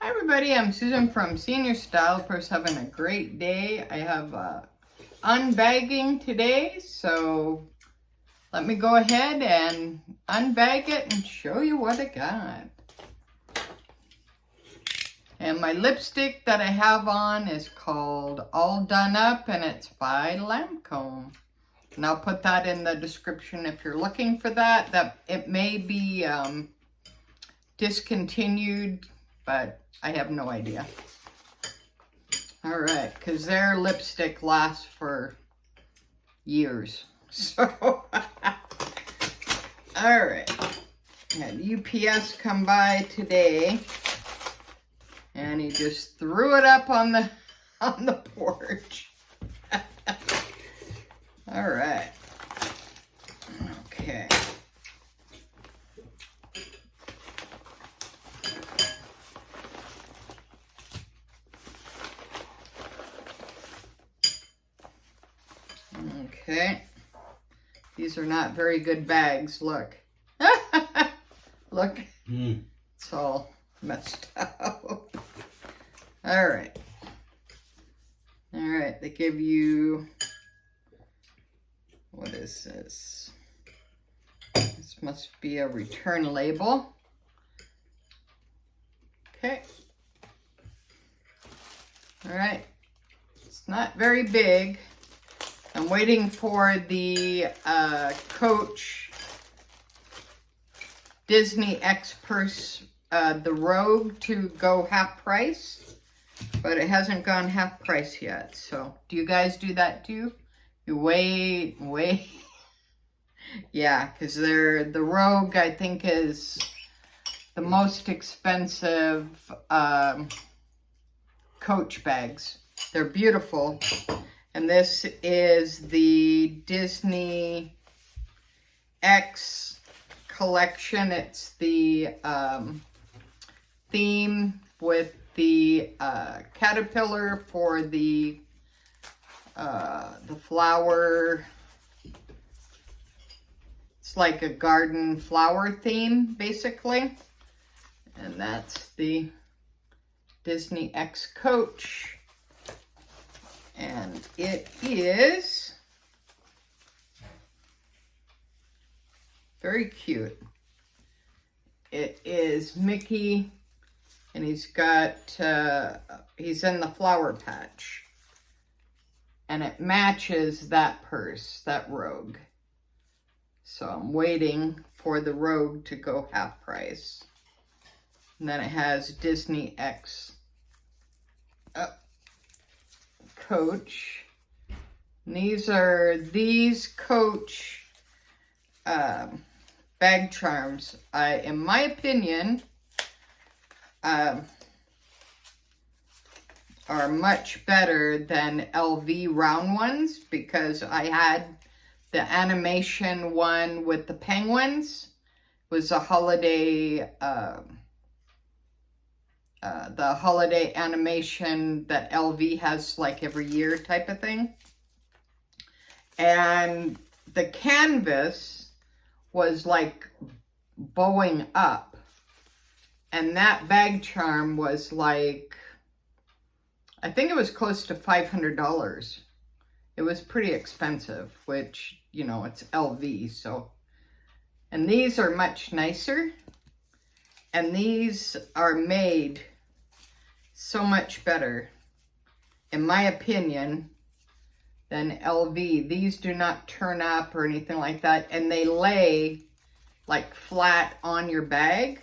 Hi everybody, I'm Susan from Senior Style. Of having a great day. I have unbagging today, so let me go ahead and unbag it and show you what I got. And my lipstick that I have on is called All Done Up, and it's by Lancôme. And I'll put that in the description if you're looking for that. That it may be discontinued, but I have no idea. All right, because their lipstick lasts for years. So, all right. Had UPS come by today, and he just threw it up on the porch. All right. Okay. Okay, these are not very good bags. Look, look, It's all messed up. All right, they give you, what is this? This must be a return label. Okay, all right, it's not very big. I'm waiting for the Coach Disney X Purse, the Rogue, to go half price, but it hasn't gone half price yet. So, do you guys do that too? You wait. Yeah, because the Rogue, I think, is the most expensive Coach bags. They're beautiful. And this is the Disney X collection. It's the theme with the caterpillar for the flower. It's like a garden flower theme, basically. And that's the Disney X Coach. And it is very cute. It is Mickey, and he's got, he's in the Flower Patch. And it matches that purse, that Rogue. So I'm waiting for the Rogue to go half price. And then it has Disney X Coach. And these Coach bag charms, in my opinion, are much better than LV round ones, because I had the animation one with the penguins. It was a holiday the holiday animation that LV has like every year type of thing. And the canvas was like bowing up. And that bag charm was like, I think it was close to $500. It was pretty expensive, which, you know, it's LV, so. And these are much nicer. And these are made so much better, in my opinion, than LV. These do not turn up or anything like that, and they lay like flat on your bag.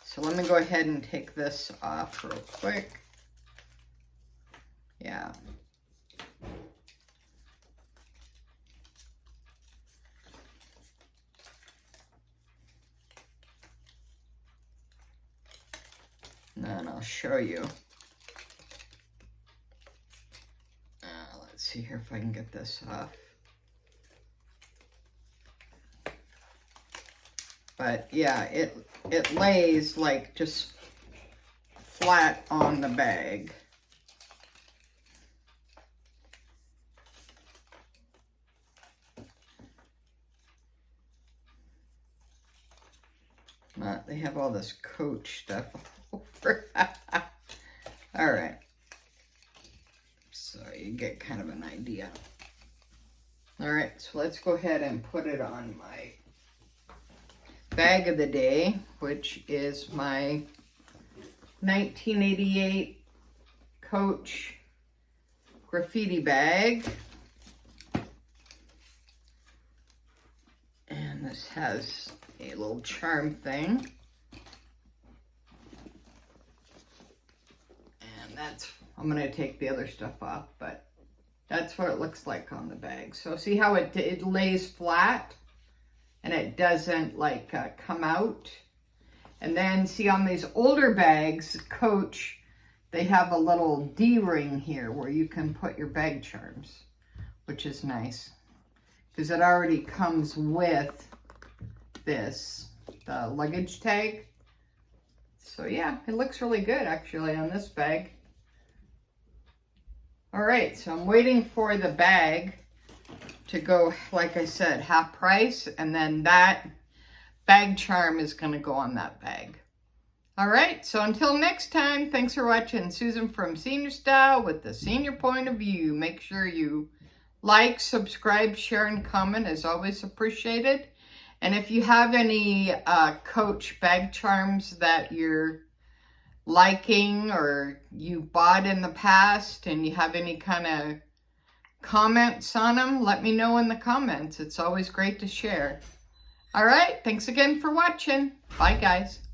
So let me go ahead and take this off real quick. Yeah. And then I'll show you. Let's see here if I can get this off. But yeah, it lays like just flat on the bag. They have all this Coach stuff over. All right. So you get kind of an idea. All right, so let's go ahead and put it on my bag of the day, which is my 1988 Coach graffiti bag. And this has a little charm thing. And that's, I'm going to take the other stuff off, but that's what it looks like on the bag. So see how it lays flat and it doesn't like come out. And then see on these older bags, Coach, they have a little D-ring here where you can put your bag charms, which is nice because it already comes with this, the luggage tag. So yeah, it looks really good actually on this bag. All right, so I'm waiting for the bag to go, like I said, half price, and then that bag charm is going to go on that bag. All right, so until next time, thanks for watching Susan from Senior Style with the senior point of view. Make sure you like, subscribe, share, and comment, as always appreciated. And if you have any Coach bag charms that you're liking or you bought in the past and you have any kind of comments on them, let me know in the comments. It's always great to share. All right, thanks again for watching. Bye, guys.